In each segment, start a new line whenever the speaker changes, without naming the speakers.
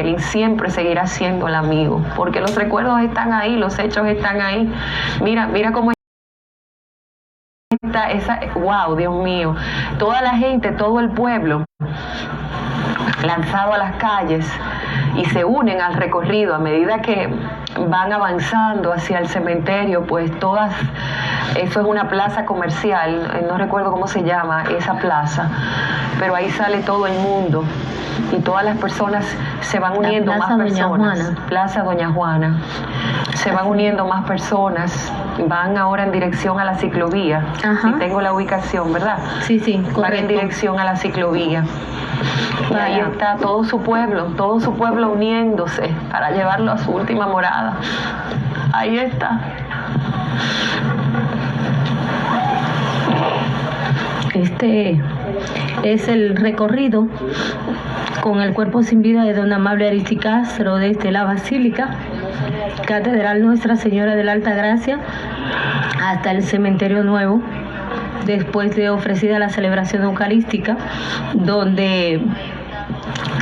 Evelyn, siempre seguirá siendo el amigo, porque los recuerdos están ahí, los hechos están ahí. Mira cómo está wow, Dios mío, toda la gente, todo el pueblo lanzado a las calles y se unen al recorrido a medida que van avanzando hacia el cementerio, pues eso es una plaza comercial, no recuerdo cómo se llama esa plaza, pero ahí sale todo el mundo y todas las personas se van uniendo, más personas. Plaza Doña Juana. Se van uniendo más personas, van ahora en dirección a la ciclovía. Si tengo la ubicación, ¿verdad?
Sí, correcto.
Van en dirección a la ciclovía. Y ahí está todo su pueblo uniéndose para llevarlo a su última morada. Ahí está.
Este es el recorrido con el cuerpo sin vida de don Amable Aristi Castro desde la Basílica Catedral Nuestra Señora de la Alta Gracia hasta el Cementerio Nuevo, después de ofrecida la celebración eucarística, donde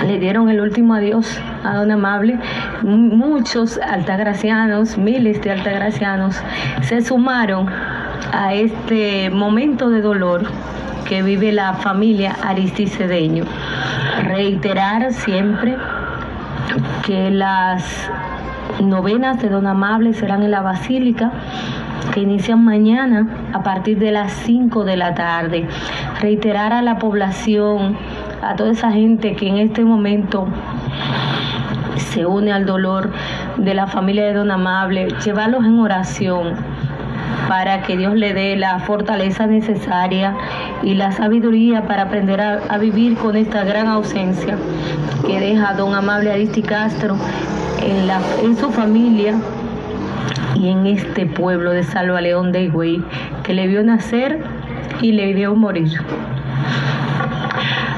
le dieron el último adiós a don Amable. Muchos altagracianos, miles de altagracianos, se sumaron a este momento de dolor que vive la familia Aristi Cedeño. Reiterar siempre que las novenas de don Amable serán en la Basílica, que inician mañana a partir de las 5 de la tarde. Reiterar a la población, a toda esa gente que en este momento se une al dolor de la familia de don Amable, llevarlos en oración para que Dios le dé la fortaleza necesaria y la sabiduría para aprender a vivir con esta gran ausencia que deja don Amable Aristi Castro en su familia y en este pueblo de Salva León de Higüey, que le vio nacer y le vio morir.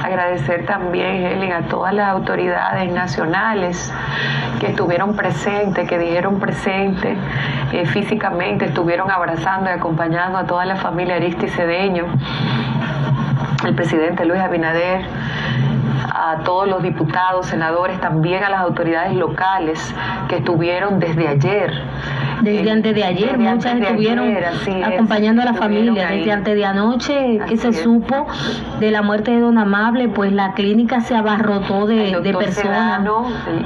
Agradecer también, Helen, a todas las autoridades nacionales que estuvieron presentes, que dijeron presente físicamente, estuvieron abrazando y acompañando a toda la familia Aristi Cedeño, el presidente Luis Abinader, a todos los diputados, senadores, también a las autoridades locales que estuvieron desde ayer.
Desde antes de ayer, muchas estuvieron acompañando a la familia. Desde antes de anoche que se supo de la muerte de don Amable, pues la clínica se abarrotó de personas.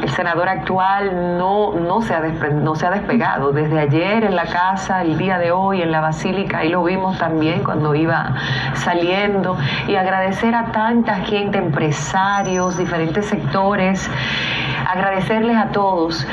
El senador actual no se ha despegado. Desde ayer en la casa, el día de hoy en la Basílica, ahí lo vimos también cuando iba saliendo. Y agradecer a tanta gente, empresarios, diferentes sectores, agradecerles a todos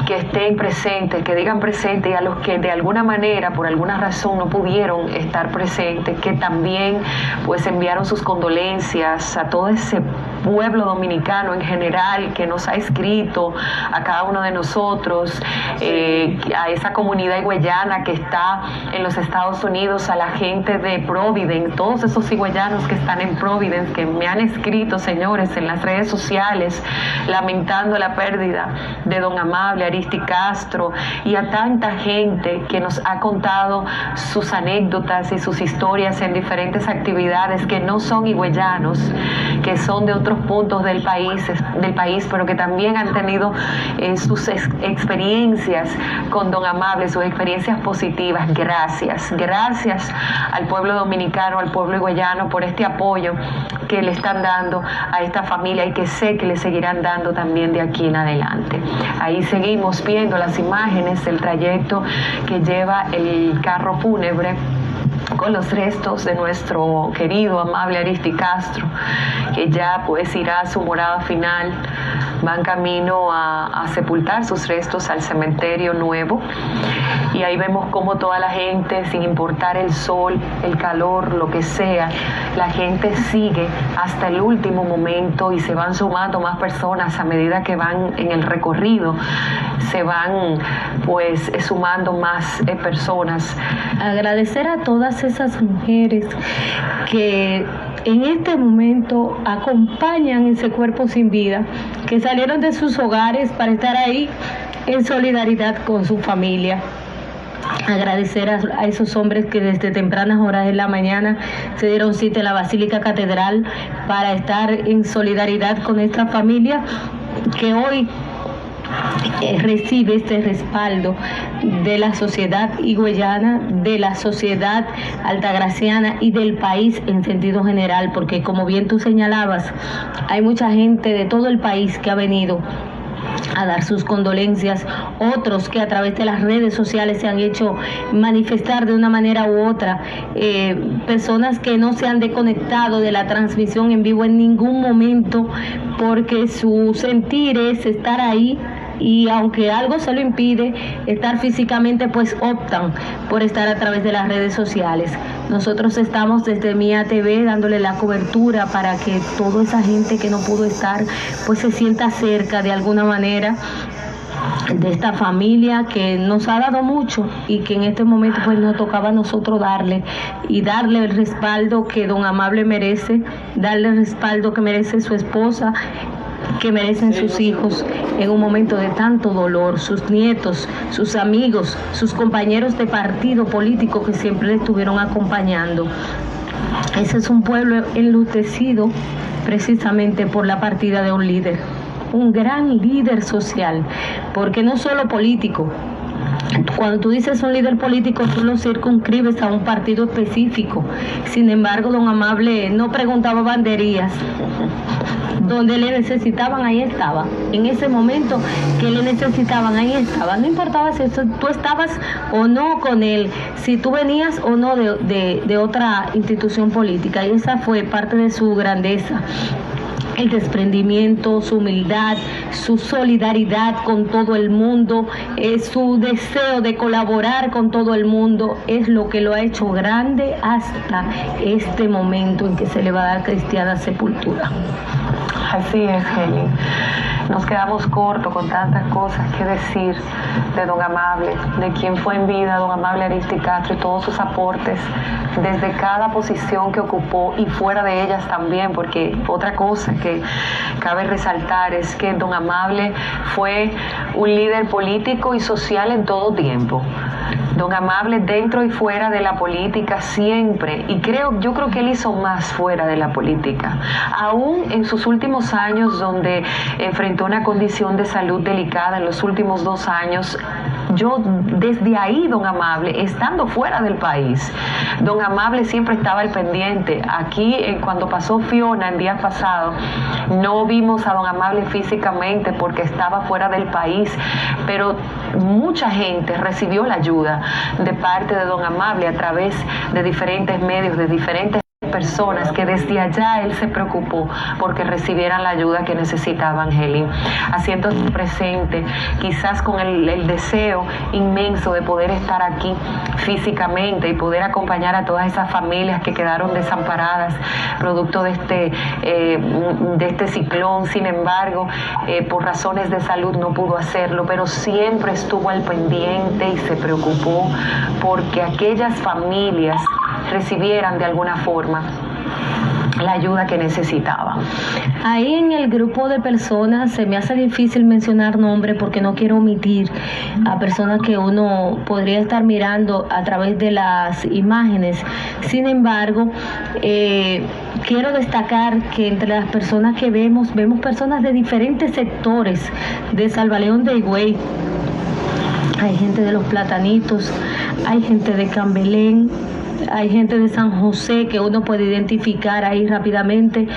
que estén presentes, que digan presente, y a los que de alguna manera, por alguna razón, no pudieron estar presentes, que también pues enviaron sus condolencias a todo ese pueblo dominicano en general que nos ha escrito, a cada uno de nosotros, a esa comunidad higüeyana que está en los Estados Unidos, a la gente de Providence, todos esos higüeyanos que están en Providence, que me han escrito, señores, en las redes sociales, lamentando la pérdida de don Amable Aristi Castro, y a tanta gente que nos ha contado sus anécdotas y sus historias en diferentes actividades, que no son higüeyanos, que son de otros puntos del país, pero que también han tenido sus experiencias con don Amable, sus experiencias positivas. Gracias al pueblo dominicano, al pueblo higüeyano, por este apoyo que le están dando a esta familia y que sé que le seguirán dando también de aquí en adelante. Ahí seguimos viendo las imágenes del trayecto que lleva el carro fúnebre con los restos de nuestro querido Amable Aristi Castro, que ya pues irá a su morada final. Van camino a sepultar sus restos al Cementerio Nuevo, y ahí vemos cómo toda la gente, sin importar el sol, el calor, lo que sea, la gente sigue hasta el último momento, y se van sumando más personas a medida que van en el recorrido, se van pues sumando más personas.
Agradecer a todas esas mujeres que en este momento acompañan ese cuerpo sin vida, que salieron de sus hogares para estar ahí en solidaridad con su familia. Agradecer a esos hombres que desde tempranas horas de la mañana se dieron cita en la Basílica Catedral para estar en solidaridad con esta familia. que hoy recibe este respaldo de la sociedad higüeyana, de la sociedad altagraciana y del país en sentido general, porque como bien tú señalabas, hay mucha gente de todo el país que ha venido a dar sus condolencias, otros que a través de las redes sociales se han hecho manifestar de una manera u otra, personas que no se han desconectado de la transmisión en vivo en ningún momento, porque su sentir es estar ahí, y aunque algo se lo impide estar físicamente, pues optan por estar a través de las redes sociales. Nosotros estamos desde Mía TV dándole la cobertura para que toda esa gente que no pudo estar pues se sienta cerca de alguna manera de esta familia que nos ha dado mucho y que en este momento pues nos tocaba a nosotros darle el respaldo que don Amable merece, darle el respaldo que merece su esposa, que merecen sus hijos en un momento de tanto dolor, sus nietos, sus amigos, sus compañeros de partido político que siempre le estuvieron acompañando. Ese es un pueblo enlutecido precisamente por la partida de un líder, un gran líder social, porque no solo político. Cuando tú dices un líder político, tú lo circunscribes a un partido específico. Sin embargo, don Amable no preguntaba banderías. Donde le necesitaban, ahí estaba. En ese momento que le necesitaban, ahí estaba. No importaba si tú estabas o no con él, si tú venías o no de otra institución política. Y esa fue parte de su grandeza. El desprendimiento, su humildad, su solidaridad con todo el mundo, su deseo de colaborar con todo el mundo es lo que lo ha hecho grande hasta este momento en que se le va a dar cristiana sepultura.
Así es, Heli. Nos quedamos cortos con tantas cosas que decir de don Amable, de quien fue en vida don Amable Ariztí Castro y todos sus aportes desde cada posición que ocupó y fuera de ellas también, porque otra cosa que cabe resaltar es que don Amable fue un líder político y social en todo tiempo. Don Amable dentro y fuera de la política siempre, y yo creo que él hizo más fuera de la política, aún en sus últimos años donde enfrentó una condición de salud delicada en los últimos 2 años. Yo desde ahí, don Amable, estando fuera del país, don Amable siempre estaba al pendiente. Aquí, cuando pasó Fiona el día pasado, no vimos a don Amable físicamente porque estaba fuera del país, pero mucha gente recibió la ayuda de parte de don Amable a través de diferentes medios, de diferentes personas que desde allá él se preocupó porque recibieran la ayuda que necesitaban, Heli, haciéndose presente, quizás con el deseo inmenso de poder estar aquí físicamente y poder acompañar a todas esas familias que quedaron desamparadas producto de este ciclón. Sin embargo, por razones de salud no pudo hacerlo, pero siempre estuvo al pendiente y se preocupó porque aquellas familias recibieran de alguna forma la ayuda que necesitaban.
Ahí en el grupo de personas se me hace difícil mencionar nombre porque no quiero omitir a personas que uno podría estar mirando a través de las imágenes. Sin embargo, quiero destacar que entre las personas que vemos personas de diferentes sectores de Salvaleón de Higüey. Hay gente de Los Platanitos, hay gente de Cambelén, hay gente de San José que uno puede identificar ahí rápidamente,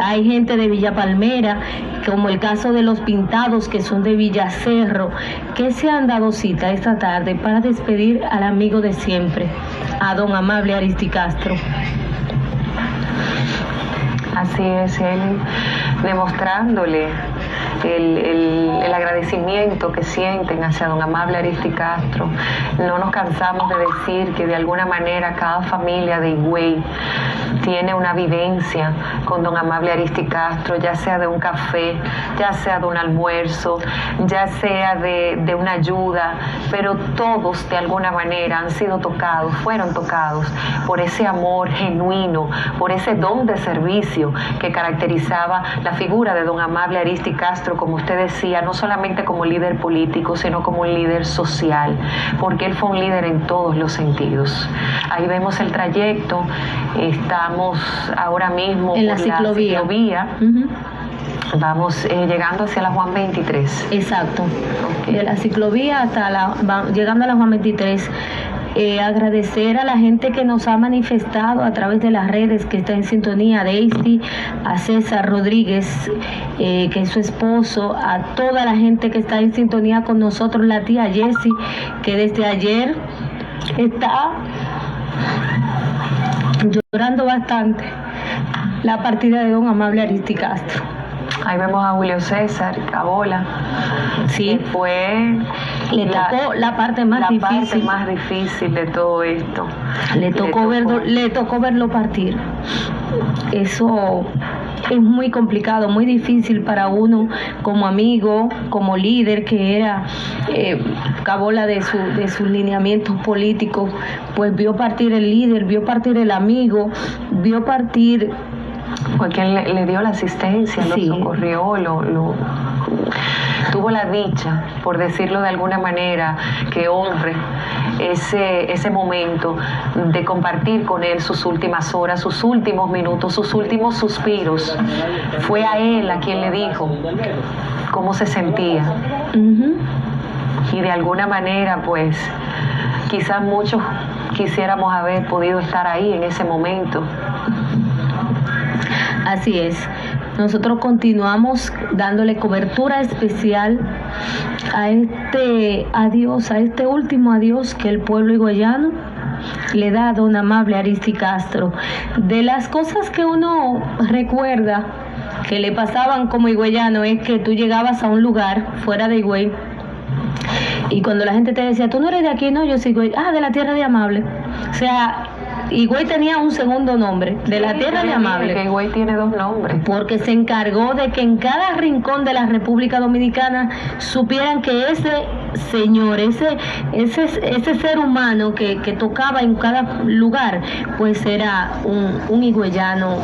hay gente de Villa Palmera, como el caso de los Pintados, que son de Villacerro, que se han dado cita esta tarde para despedir al amigo de siempre, a don Amable Ariztí Castro.
Así es, él demostrándole el agradecimiento que sienten hacia don Amable Ariztí Castro. No nos cansamos de decir que de alguna manera cada familia de Higüey tiene una vivencia con don Amable Ariztí Castro, ya sea de un café, ya sea de un almuerzo, ya sea de una ayuda, pero todos de alguna manera han sido tocados, fueron tocados por ese amor genuino, por ese don de servicio que caracterizaba la figura de don Amable Ariztí Castro, como usted decía, no solamente como líder político, sino como un líder social, porque él fue un líder en todos los sentidos. Ahí vemos el trayecto, estamos ahora mismo
en la ciclovía.
Vamos llegando hacia la Juan 23.
Exacto. De la ciclovía hasta llegando a la Juan 23. Agradecer a la gente que nos ha manifestado a través de las redes, que está en sintonía, a Daisy, a César Rodríguez, que es su esposo, a toda la gente que está en sintonía con nosotros, la tía Jessie, que desde ayer está llorando bastante la partida de don Amable Aristi Castro.
Ahí vemos a Julio César Cabola.
Sí, le tocó la parte más
difícil de todo esto.
Le tocó verlo partir. Eso es muy complicado, muy difícil para uno como amigo, como líder que era Cabola de sus lineamientos políticos, pues vio partir el líder, vio partir el amigo, vio partir.
Fue quien le dio la asistencia,
sí.
Lo socorrió, tuvo la dicha, por decirlo de alguna manera, que honre ese momento de compartir con él sus últimas horas, sus últimos minutos, sus últimos suspiros. Fue a él a quien le dijo cómo se sentía.
Uh-huh.
Y de alguna manera, pues, quizás muchos quisiéramos haber podido estar ahí en ese momento.
Así es. Nosotros continuamos dándole cobertura especial a este adiós, a este último adiós que el pueblo higüeyano le da a don Amable Aristi Castro. De las cosas que uno recuerda que le pasaban como higüeyano es que tú llegabas a un lugar fuera de Higüey y cuando la gente te decía, tú no eres de aquí, no, yo soy Higüey, de la tierra de Amable. O sea, Higüey tenía un segundo nombre, de la tierra de Amable.
Que Higüey tiene dos nombres.
Porque se encargó de que en cada rincón de la República Dominicana supieran que ese señor, ese ser humano que tocaba en cada lugar, pues era un higüeyano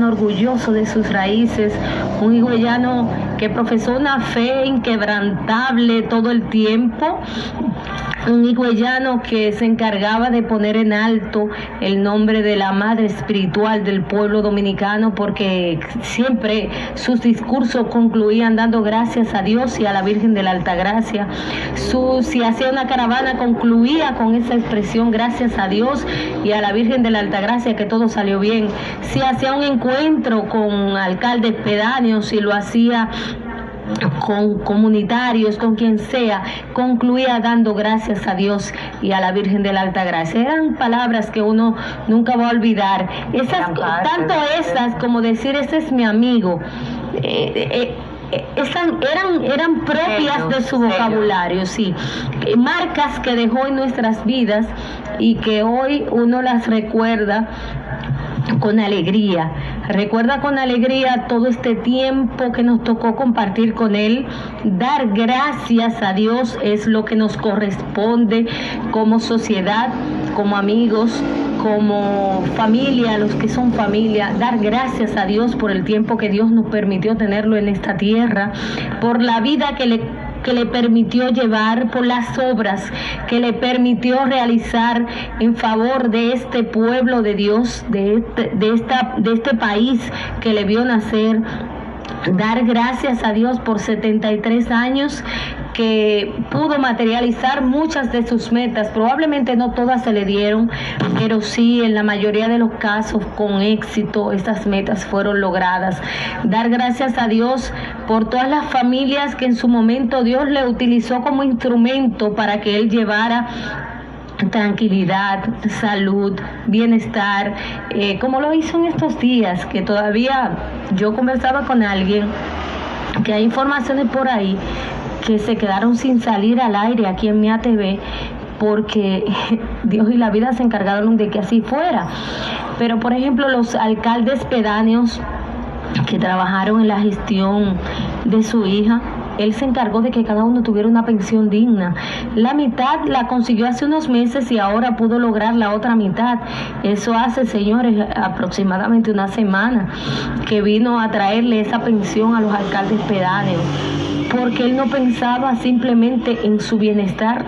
orgulloso de sus raíces, un higüeyano que profesó una fe inquebrantable todo el tiempo, un higüeyano que se encargaba de poner en alto el nombre de la madre espiritual del pueblo dominicano, porque siempre sus discursos concluían dando gracias a Dios y a la Virgen de la Altagracia. Si hacía una caravana, concluía con esa expresión, gracias a Dios y a la Virgen de la Altagracia, que todo salió bien. Si hacía un encuentro con alcaldes pedáneos, si lo hacía con comunitarios, con quien sea, concluía dando gracias a Dios y a la Virgen de la Altagracia. Eran palabras que uno nunca va a olvidar. Tanto esas como decir, ese es mi amigo, eran propias de su vocabulario, sí. Marcas que dejó en nuestras vidas y que hoy uno las recuerda con alegría. Recuerda con alegría todo este tiempo que nos tocó compartir con él. Dar gracias a Dios es lo que nos corresponde como sociedad, como amigos, como familia, los que son familia. Dar gracias a Dios por el tiempo que Dios nos permitió tenerlo en esta tierra, por la vida que le permitió llevar, por las obras que le permitió realizar en favor de este pueblo de Dios, de este país que le vio nacer. Dar gracias a Dios por 73 años que pudo materializar muchas de sus metas. Probablemente no todas se le dieron, pero sí en la mayoría de los casos con éxito estas metas fueron logradas. Dar gracias a Dios por todas las familias que en su momento Dios le utilizó como instrumento para que él llevara tranquilidad, salud, bienestar, como lo hizo en estos días, que todavía yo conversaba con alguien, que hay informaciones por ahí que se quedaron sin salir al aire aquí en MIA TV, porque Dios y la vida se encargaron de que así fuera. Pero por ejemplo los alcaldes pedáneos que trabajaron en la gestión de su hija, él se encargó de que cada uno tuviera una pensión digna. La mitad la consiguió hace unos meses y ahora pudo lograr la otra mitad. Eso hace, señores, aproximadamente una semana que vino a traerle esa pensión a los alcaldes pedáneos, porque él no pensaba simplemente en su bienestar,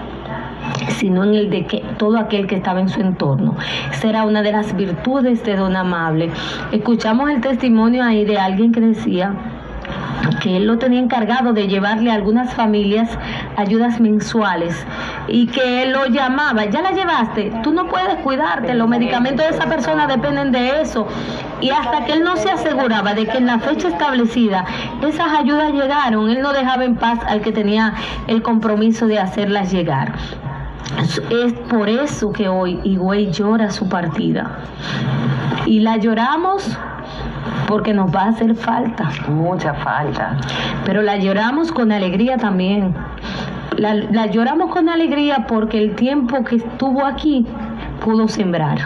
sino en el de que todo aquel que estaba en su entorno. Esa era una de las virtudes de don Amable. Escuchamos el testimonio ahí de alguien que decía que él lo tenía encargado de llevarle a algunas familias ayudas mensuales y que él lo llamaba, ya la llevaste, tú no puedes cuidarte, los medicamentos de esa persona dependen de eso, y hasta que él no se aseguraba de que en la fecha establecida esas ayudas llegaron, él no dejaba en paz al que tenía el compromiso de hacerlas llegar. Es por eso que hoy Higüey llora su partida, y la lloramos porque nos va a hacer falta.
Mucha falta.
Pero la lloramos con alegría también. La lloramos con alegría porque el tiempo que estuvo aquí pudo sembrar.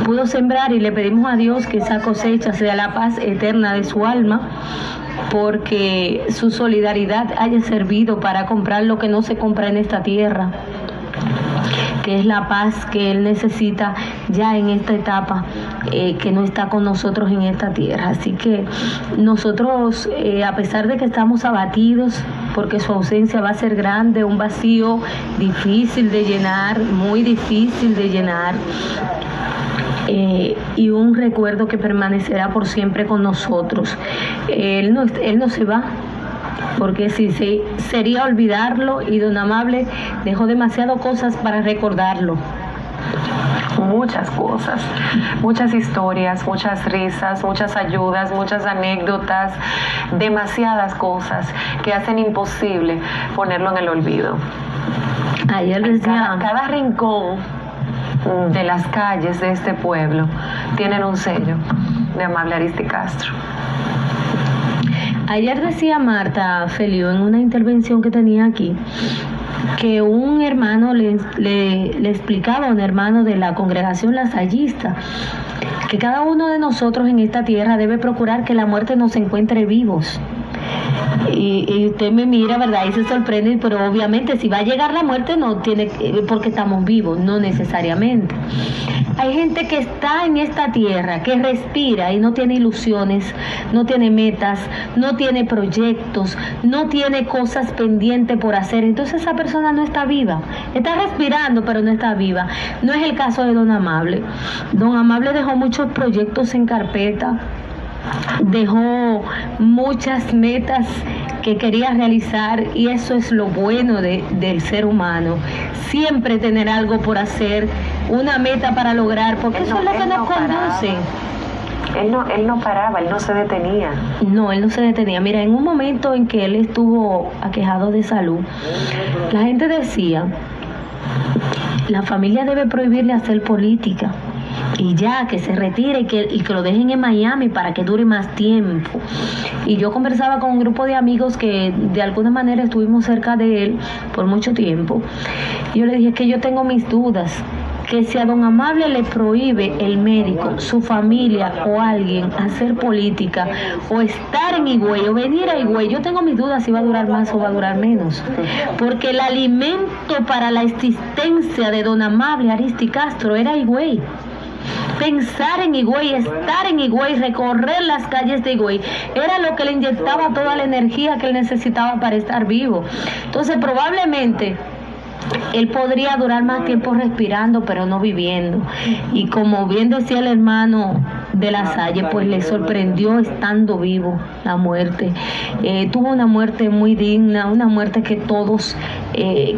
Pudo sembrar, y le pedimos a Dios que esa cosecha sea la paz eterna de su alma, porque su solidaridad haya servido para comprar lo que no se compra en esta tierra, que es la paz que él necesita ya en esta etapa, que no está con nosotros en esta tierra. Así que nosotros, a pesar de que estamos abatidos, porque su ausencia va a ser grande, un vacío difícil de llenar, muy difícil de llenar, y un recuerdo que permanecerá por siempre con nosotros. Él no se va, porque si sería olvidarlo, y don Amable dejó demasiadas cosas para recordarlo.
Muchas cosas, muchas historias, muchas risas, muchas ayudas, muchas anécdotas, demasiadas cosas que hacen imposible ponerlo en el olvido.
Ayer decía,
cada rincón de las calles de este pueblo tienen un sello de Amable Aristicastro.
Ayer decía Marta Feliu en una intervención que tenía aquí, que un hermano le explicaba a un hermano de la congregación lasallista que cada uno de nosotros en esta tierra debe procurar que la muerte nos encuentre vivos. Y usted me mira, ¿verdad? Y se sorprende, pero obviamente si va a llegar la muerte no tiene, porque estamos vivos, no necesariamente. Hay gente que está en esta tierra, que respira y no tiene ilusiones, no tiene metas, no tiene proyectos, no tiene cosas pendientes por hacer. Entonces esa persona no está viva, está respirando pero no está viva. No es el caso de don Amable. Don Amable dejó muchos proyectos en carpeta, dejó muchas metas que quería realizar, y eso es lo bueno del ser humano, siempre tener algo por hacer, una meta para lograr, porque eso es lo que nos conduce.
Él no paraba, él no se detenía.
No, él no se detenía. Mira, en un momento en que él estuvo aquejado de salud, la gente decía, la familia debe prohibirle hacer política, y ya, que se retire y que lo dejen en Miami para que dure más tiempo. Y yo conversaba con un grupo de amigos que de alguna manera estuvimos cerca de él por mucho tiempo. Y yo le dije que yo tengo mis dudas, que si a don Amable le prohíbe el médico, su familia o alguien hacer política o estar en Higüey o venir a Higüey, yo tengo mis dudas si va a durar más o va a durar menos, porque el alimento para la existencia de don Amable Aristicastro era Higüey. Pensar en Higüey, estar en Higüey, recorrer las calles de Higüey, era lo que le inyectaba toda la energía que él necesitaba para estar vivo. Entonces probablemente él podría durar más tiempo respirando, pero no viviendo. Y como bien decía el hermano de la Salle, pues le sorprendió estando vivo la muerte. Tuvo una muerte muy digna, una muerte que todos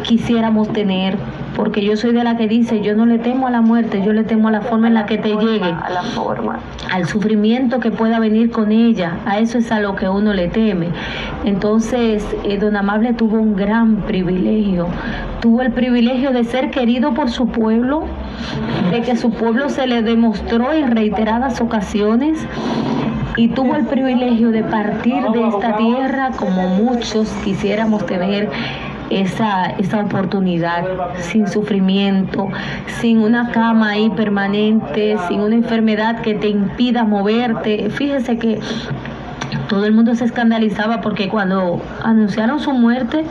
quisiéramos tener, porque yo soy de la que dice, yo no le temo a la muerte, yo le temo a la forma en la que te llegue,
a la forma,
al sufrimiento que pueda venir con ella, a eso es a lo que uno le teme. Entonces, don Amable tuvo un gran privilegio, tuvo el privilegio de ser querido por su pueblo, de que su pueblo se le demostró en reiteradas ocasiones, y tuvo el privilegio de partir de esta tierra como muchos quisiéramos tener esa oportunidad, sin sufrimiento, sin una cama ahí permanente, sin una enfermedad que te impida moverte. Fíjese que todo el mundo se escandalizaba porque cuando anunciaron su muerte,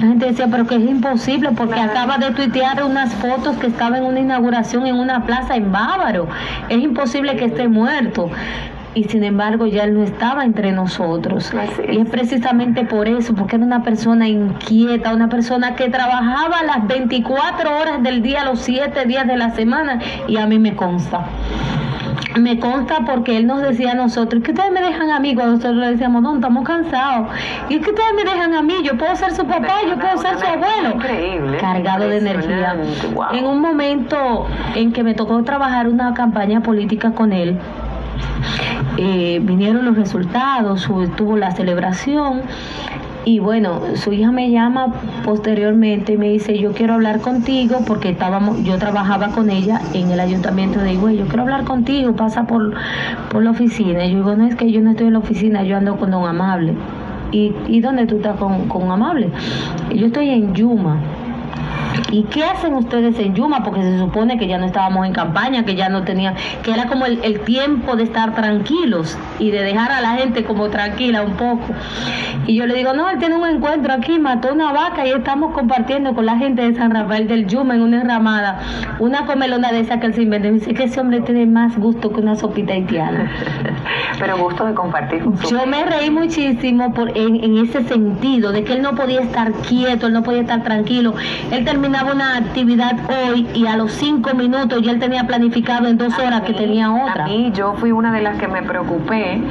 la gente decía, pero que es imposible porque acaba de tuitear unas fotos que estaba en una inauguración en una plaza en Bávaro. Es imposible que esté muerto. Y sin embargo ya él no estaba entre nosotros. Y es precisamente por eso, porque era una persona inquieta, una persona que trabajaba las 24 horas del día, los 7 días de la semana, y a mí me consta. Me consta porque él nos decía a nosotros, que ustedes me dejan a mí, cuando nosotros le decíamos, no, estamos cansados, y es que ustedes me dejan a mí, yo puedo ser su papá, yo puedo ser su abuelo.
Increíble.
Cargado de energía.
Wow.
En un momento en que me tocó trabajar una campaña política con él, vinieron los resultados, tuvo la celebración. Y bueno, su hija me llama posteriormente y me dice, yo quiero hablar contigo, porque yo trabajaba con ella en el ayuntamiento de Higüey, yo quiero hablar contigo, pasa por la oficina. Y yo digo, no, es que yo no estoy en la oficina, yo ando con don Amable. ¿Y dónde tú estás con Amable? Y yo estoy en Yuma. ¿Y qué hacen ustedes en Yuma? Porque se supone que ya no estábamos en campaña, que ya no tenían, que era como el tiempo de estar tranquilos y de dejar a la gente como tranquila un poco. Y yo le digo, no, él tiene un encuentro aquí, mató una vaca y estamos compartiendo con la gente de San Rafael del Yuma en una enramada, una comelona de esa que él se inventó. Y dice que ese hombre tiene más gusto que una sopita haitiana.
Pero gusto de compartir con su
Yo me reí muchísimo en ese sentido, de que él no podía estar quieto, él no podía estar tranquilo. Él terminaba una actividad hoy y a los 5 minutos ya él tenía planificado en 2 horas que tenía otra.
A mí, yo fui una de las que me preocupé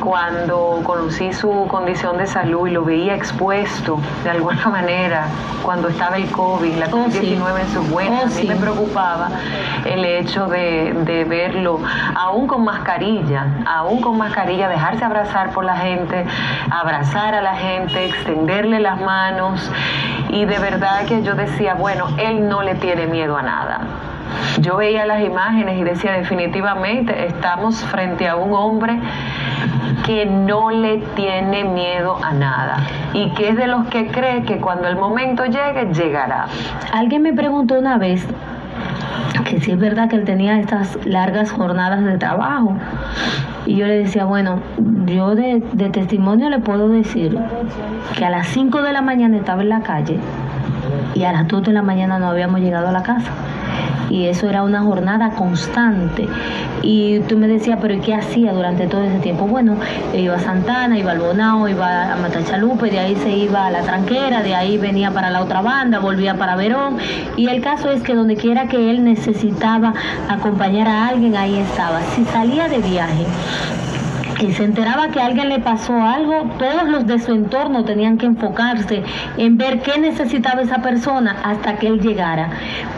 cuando conocí su condición de salud y lo veía expuesto de alguna manera cuando estaba el COVID, la COVID-19 en sus buenas. A mí me preocupaba el hecho de verlo aún con mascarilla, dejarse abrazar por la gente, abrazar a la gente, extenderle las manos, y de verdad que yo decía, bueno, él no le tiene miedo a nada. Yo veía las imágenes y decía, definitivamente estamos frente a un hombre que no le tiene miedo a nada y que es de los que cree que cuando el momento llegue, llegará.
Alguien me preguntó una vez que si es verdad que él tenía estas largas jornadas de trabajo, y yo le decía, bueno, yo de testimonio le puedo decir que a las 5 de la mañana estaba en la calle y a las 2 de la mañana no habíamos llegado a la casa. Y eso era una jornada constante. Y tú me decías, pero ¿y qué hacía durante todo ese tiempo? Bueno, iba a Santana, iba al Bonao, iba a Matachalupe, de ahí se iba a La Tranquera, de ahí venía para la otra banda, volvía para Verón. Y el caso es que donde quiera que él necesitaba acompañar a alguien, ahí estaba. Si salía de viaje y se enteraba que a alguien le pasó algo, todos los de su entorno tenían que enfocarse en ver qué necesitaba esa persona hasta que él llegara.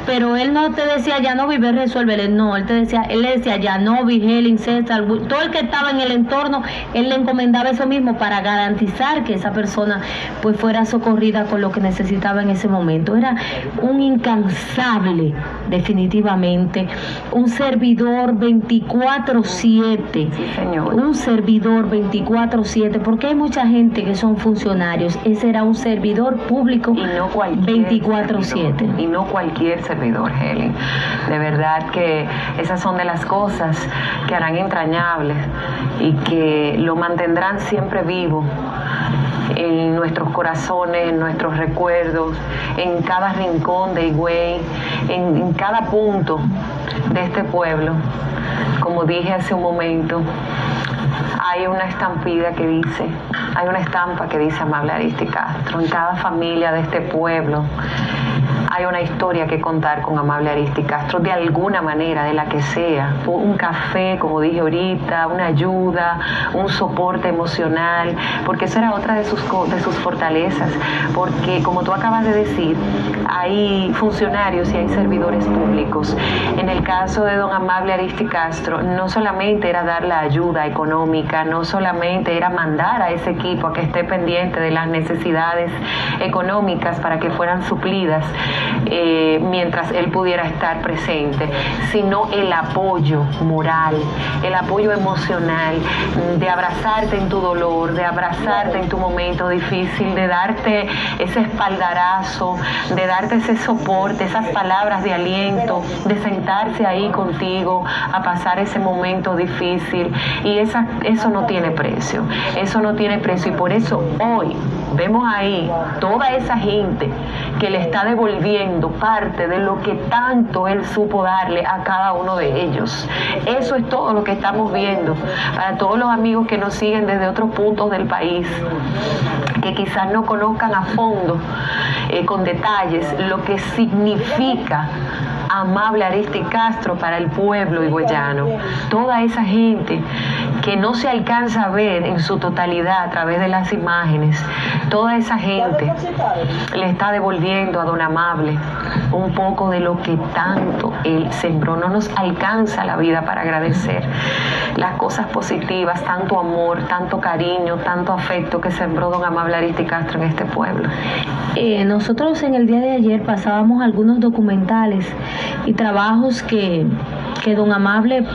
Pero él no te decía, ya no vive, resuélvele, no, él le decía, ya no, Helen, César, todo el que estaba en el entorno, él le encomendaba eso mismo para garantizar que esa persona pues fuera socorrida con lo que necesitaba en ese momento. Era un incansable, definitivamente, un servidor 24/7,
sí, señor.
Un servidor 24/7, porque hay mucha gente que son funcionarios. Ese era un servidor público
y no
24/7.
Y no cualquier servidor, Helen. De verdad que esas son de las cosas que harán entrañables y que lo mantendrán siempre vivo en nuestros corazones, en nuestros recuerdos, en cada rincón de Higüey, en cada punto de este pueblo. Como dije hace un momento, hay una estampa que dice Amable Ariztí Castro. En cada familia de este pueblo hay una historia que contar con Amable Ariztí Castro, de alguna manera, de la que sea. Un café, como dije ahorita, una ayuda, un soporte emocional, porque eso era otra de sus fortalezas, porque como tú acabas de decir, hay funcionarios y hay servidores públicos. En el caso de don Amable Ariztí Castro, no solamente era dar la ayuda económica, no solamente era mandar a ese equipo a que esté pendiente de las necesidades económicas para que fueran suplidas mientras él pudiera estar presente, sino el apoyo moral, el apoyo emocional, de abrazarte en tu dolor, de abrazarte en tu momento difícil, de darte ese espaldarazo, de darte ese soporte, esas palabras de aliento, de sentarse ahí contigo a pasar ese momento difícil. Y eso no tiene precio, y por eso hoy vemos ahí toda esa gente que le está devolviendo parte de lo que tanto él supo darle a cada uno de ellos. Eso es todo lo que estamos viendo. Para todos los amigos que nos siguen desde otros puntos del país, que quizás no conozcan a fondo, con detalles, lo que significa Amable Arizti Castro para el pueblo higüeyano. Toda esa gente que no se alcanza a ver en su totalidad a través de las imágenes, toda esa gente le está devolviendo a don Amable un poco de lo que tanto él sembró. No nos alcanza la vida para agradecer las cosas positivas, tanto amor, tanto cariño, tanto afecto que sembró don Amable Arizti Castro en este pueblo.
Nosotros en el día de ayer pasábamos algunos documentales y trabajos que don Amable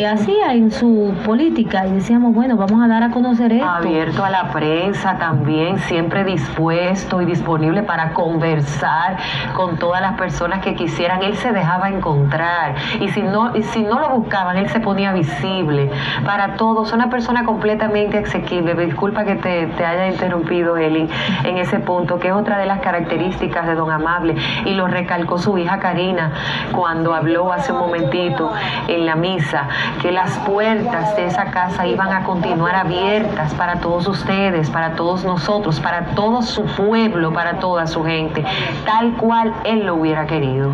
hacía en su política, y decíamos, bueno, vamos a dar a conocer esto.
Abierto a la prensa también, siempre dispuesto y disponible para conversar con todas las personas que quisieran. Él se dejaba encontrar, y si no lo buscaban, él se ponía visible para todos. Una persona completamente asequible. Disculpa que te haya interrumpido, Eli, en ese punto, que es otra de las características de don Amable, y lo recalcó su hija Karina cuando habló hace un momentito en la misa, que las puertas de esa casa iban a continuar abiertas para todos ustedes, para todos nosotros, para todo su pueblo, para toda su gente, tal cual él lo hubiera querido.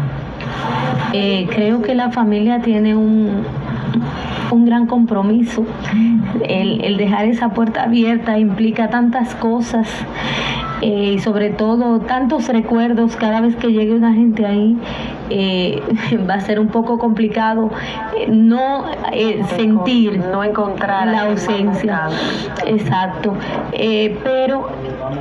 Creo que la familia tiene un gran compromiso. El dejar esa puerta abierta implica tantas cosas, y sobre todo tantos recuerdos. Cada vez que llegue una gente ahí, va a ser un poco complicado sentir,
no encontrar
la ausencia. Exacto. Pero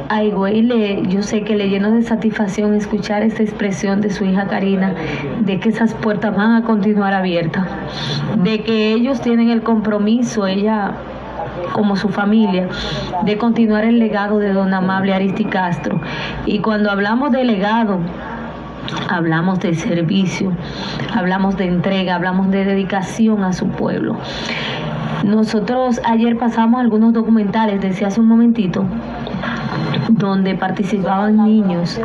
a Higüey yo sé que le lleno de satisfacción escuchar esta expresión de su hija Karina, de que esas puertas van a continuar abiertas, de que ellos tienen el compromiso, ella como su familia, de continuar el legado de don Amable Arizti Castro. Y cuando hablamos de legado, hablamos de servicio, hablamos de entrega, hablamos de dedicación a su pueblo. Nosotros ayer pasamos algunos documentales, decía hace un momentito, donde participaban niños,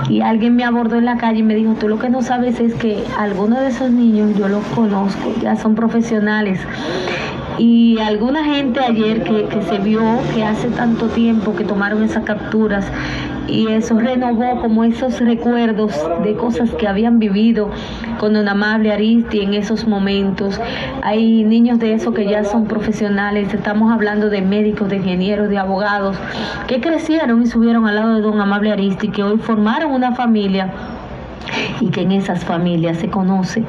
y alguien me abordó en la calle y me dijo, tú lo que no sabes es que algunos de esos niños yo los conozco, ya son profesionales. Y alguna gente ayer que se vio que hace tanto tiempo que tomaron esas capturas, y eso renovó como esos recuerdos de cosas que habían vivido con don Amable Arizti en esos momentos. Hay niños de esos que ya son profesionales, estamos hablando de médicos, de ingenieros, de abogados, que crecieron y subieron al lado de don Amable Arizti, que hoy formaron una familia, y que en esas familias se conoce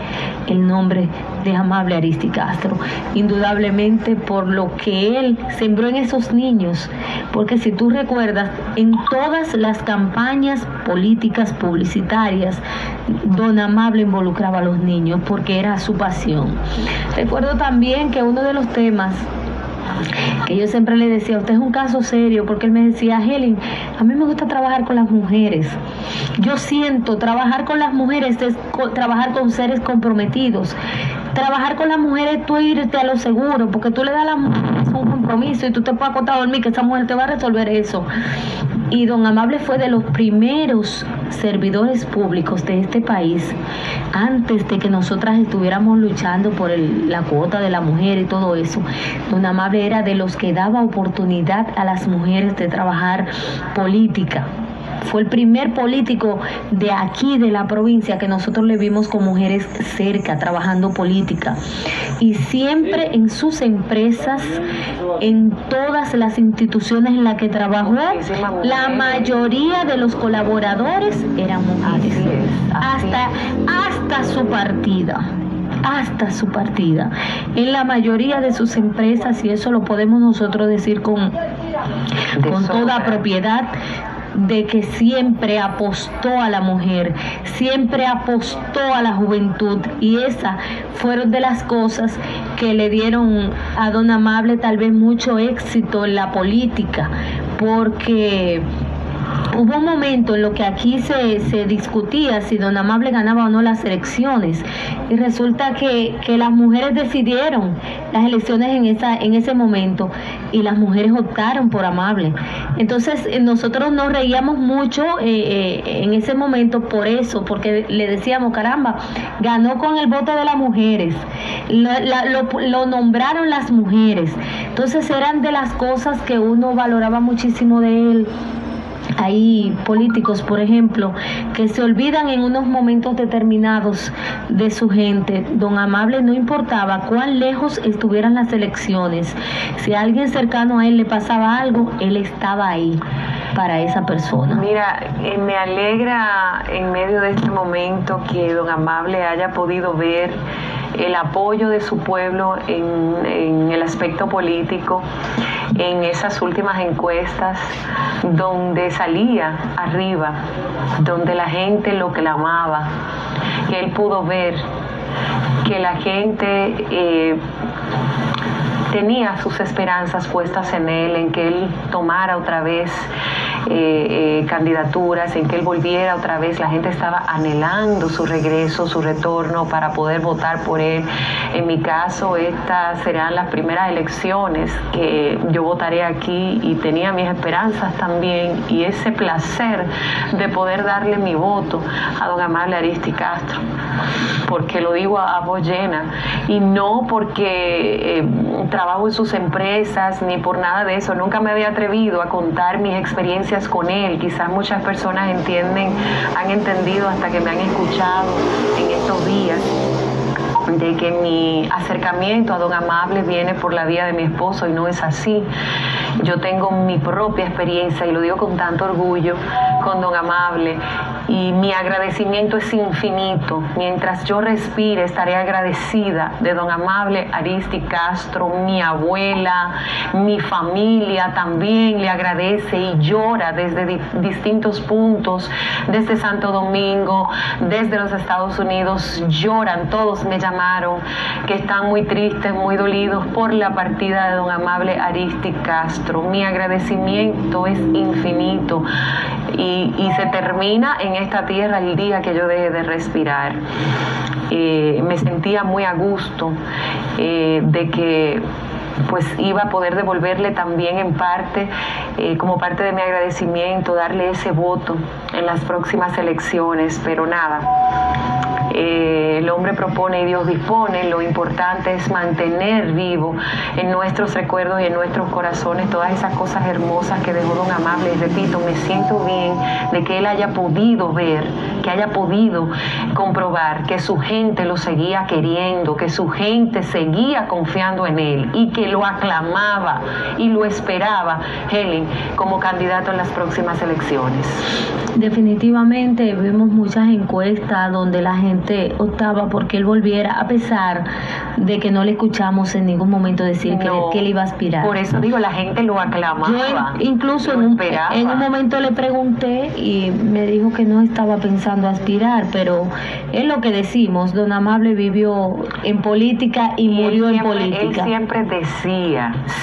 el nombre de Amable Arizti Castro, indudablemente por lo que él sembró en esos niños. Porque si tú recuerdas, en todas las campañas políticas publicitarias, don Amable involucraba a los niños porque era su pasión. Recuerdo también que uno de los temas que yo siempre le decía, usted es un caso serio, porque él me decía, Helen, a mí me gusta trabajar con las mujeres. Yo siento trabajar con las mujeres es trabajar con seres comprometidos. Trabajar con las mujeres, tú irte a lo seguro, porque tú le das a las mujeres un compromiso y tú te puedes acostar a dormir, que esa mujer te va a resolver eso. Y don Amable fue de los primeros servidores públicos de este país, antes de que nosotras estuviéramos luchando por la cuota de la mujer y todo eso. Don Amable era de los que daba oportunidad a las mujeres de trabajar política. Fue el primer político de aquí, de la provincia, que nosotros le vimos con mujeres cerca, trabajando política. Y siempre en sus empresas, en todas las instituciones en las que trabajó, la mayoría de los colaboradores eran mujeres. Hasta su partida. Hasta su partida. En la mayoría de sus empresas, y eso lo podemos nosotros decir con toda propiedad, de que siempre apostó a la mujer, siempre apostó a la juventud, y esas fueron de las cosas que le dieron a don Amable tal vez mucho éxito en la política, porque hubo un momento en lo que aquí se discutía si don Amable ganaba o no las elecciones, y resulta que las mujeres decidieron las elecciones en ese momento, y las mujeres optaron por Amable. Entonces nosotros nos reíamos mucho en ese momento por eso, porque le decíamos, caramba, ganó con el voto de las mujeres, lo nombraron las mujeres. Entonces eran de las cosas que uno valoraba muchísimo de él, Hay políticos, por ejemplo, que se olvidan en unos momentos determinados de su gente. Don Amable no importaba cuán lejos estuvieran las elecciones. Si a alguien cercano a él le pasaba algo, él estaba ahí para esa persona.
Mira, me alegra en medio de este momento que don Amable haya podido ver el apoyo de su pueblo en el aspecto político, en esas últimas encuestas donde salía arriba, donde la gente lo clamaba, que él pudo ver que la gente tenía sus esperanzas puestas en él, en que él tomara otra vez candidaturas, en que él volviera otra vez. La gente estaba anhelando su regreso, su retorno para poder votar por él. En mi caso, estas serán las primeras elecciones que yo votaré aquí y tenía mis esperanzas también y ese placer de poder darle mi voto a don Amable Ariztí Castro, porque lo digo a voz llena y no porque trabajo en sus empresas ni por nada de eso. Nunca me había atrevido a contar mis experiencias con él. Quizás muchas personas han entendido hasta que me han escuchado en estos días de que mi acercamiento a don Amable viene por la vía de mi esposo y no es así. Yo tengo mi propia experiencia y lo digo con tanto orgullo con don Amable y mi agradecimiento es infinito. Mientras yo respire estaré agradecida de don Amable Ariztí Castro. Mi abuela, mi familia también le agradece y llora desde distintos puntos, desde Santo Domingo, desde los Estados Unidos, lloran, todos me llamaron que están muy tristes, muy dolidos por la partida de don Amable Ariztí Castro. Mi agradecimiento es infinito y se termina en esta tierra el día que yo dejé de respirar. Me sentía muy a gusto de que pues iba a poder devolverle también en parte, como parte de mi agradecimiento, darle ese voto en las próximas elecciones, pero nada. El hombre propone y Dios dispone. Lo importante es mantener vivo en nuestros recuerdos y en nuestros corazones todas esas cosas hermosas que dejó don Amable. Y repito, me siento bien de que él haya podido ver, que haya podido comprobar que su gente lo seguía queriendo, que su gente seguía confiando en él y que lo aclamaba y lo esperaba, Helen, como candidato en las próximas elecciones.
Definitivamente vemos muchas encuestas donde la gente optaba porque él volviera, a pesar de que no le escuchamos en ningún momento decir que él iba a aspirar.
Por eso digo, la gente lo aclamaba.
Yo incluso en un momento le pregunté y me dijo que no estaba pensando aspirar, pero es lo que decimos, don Amable vivió en política y murió en política.
Él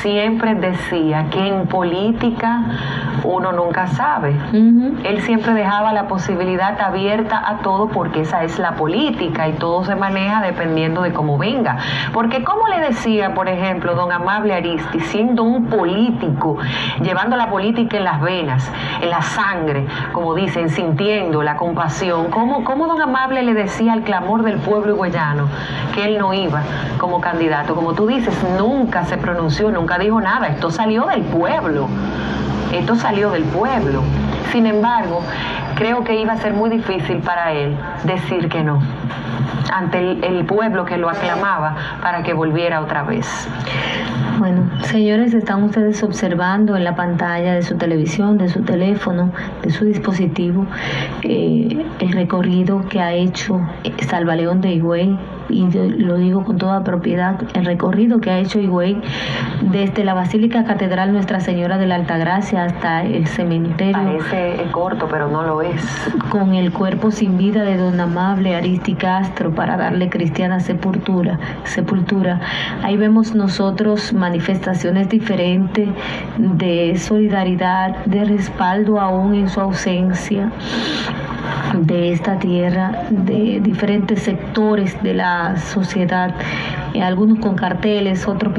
siempre decía que en política uno nunca sabe. Él siempre dejaba la posibilidad abierta a todo porque esa es la política y todo se maneja dependiendo de cómo venga. Porque como le decía, por ejemplo, don Amable Ariztí, siendo un político, llevando la política en las venas, en la sangre, como dicen, sintiendo la compasión, ¿cómo don Amable le decía al clamor del pueblo higüeyano que él no iba como candidato? Como tú dices, nunca se pronunció, nunca dijo nada. Esto salió del pueblo. Sin embargo, creo que iba a ser muy difícil para él decir que no ante el pueblo que lo aclamaba para que volviera otra vez.
Bueno, señores, están ustedes observando en la pantalla de su televisión, de su teléfono, de su dispositivo, el recorrido que ha hecho Salvaleón de Higüey, y lo digo con toda propiedad, el recorrido que ha hecho Higüey desde la Basílica Catedral Nuestra Señora de la Altagracia hasta el cementerio.
Parece corto, pero no lo es.
Con el cuerpo sin vida de don Amable Ariztí Castro para darle cristiana sepultura. Ahí vemos nosotros manifestaciones diferentes de solidaridad, de respaldo aún en su ausencia de esta tierra, de diferentes sectores de la sociedad algunos con carteles, otros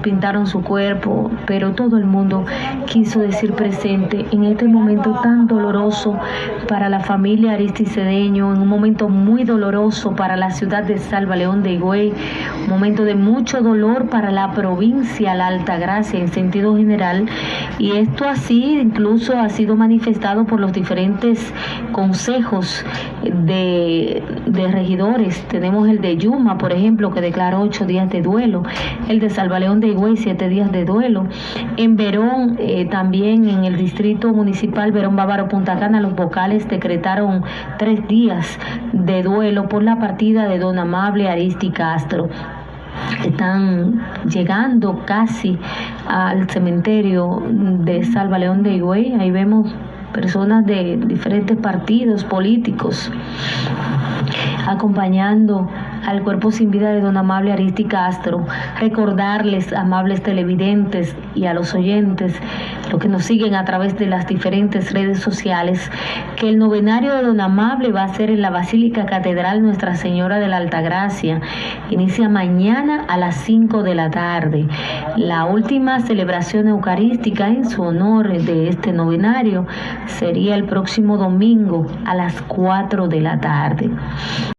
pintaron su cuerpo, pero todo el mundo quiso decir presente en este momento tan doloroso para la familia Aristides Cedeño, en un momento muy doloroso para la ciudad de Salva León de Higüey, un momento de mucho dolor para la provincia, la Altagracia en sentido general, y esto así incluso ha sido manifestado por los diferentes consejos de regidores. Tenemos el de Yuma, por ejemplo, que declaró 8 días de duelo, el de Salva León de Higüey 7 días de duelo. En Verón, también en el distrito municipal Verón Bávaro Punta Cana, los vocales decretaron 3 días de duelo por la partida de don Amable Aristides Castro. Están llegando casi al cementerio de Salva León de Higüey. Ahí vemos personas de diferentes partidos políticos acompañando al cuerpo sin vida de don Amable Aristides Castro. Recordarles, amables televidentes y a los oyentes, los que nos siguen a través de las diferentes redes sociales, que el novenario de don Amable va a ser en la Basílica Catedral Nuestra Señora de la Altagracia. Inicia mañana a las 5 de la tarde. La última celebración eucarística en su honor de este novenario sería el próximo domingo a las 4 de la tarde.